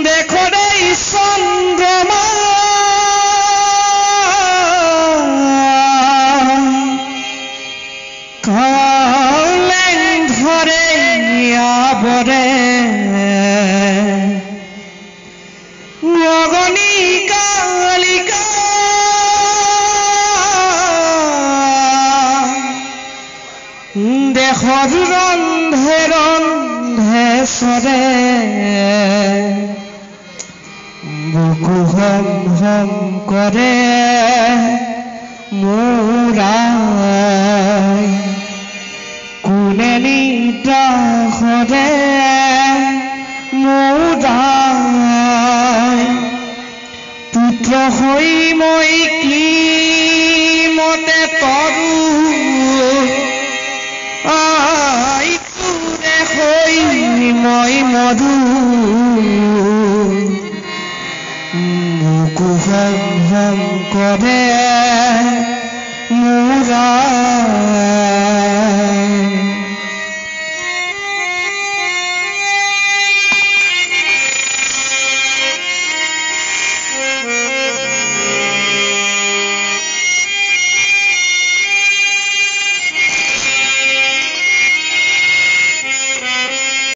দেখো রে চন্দ্রমা কালেন ধরে আবরে অগণি কালিকা দেহর রন্ধে রন্ধে সরে বুকু হম হম করে মোরাই কোনে নিটা হরে মোরাই পুত্র হই মই কি মতে তরু আই তুরে হই মই মধু বুকু হম হম করে মোরাই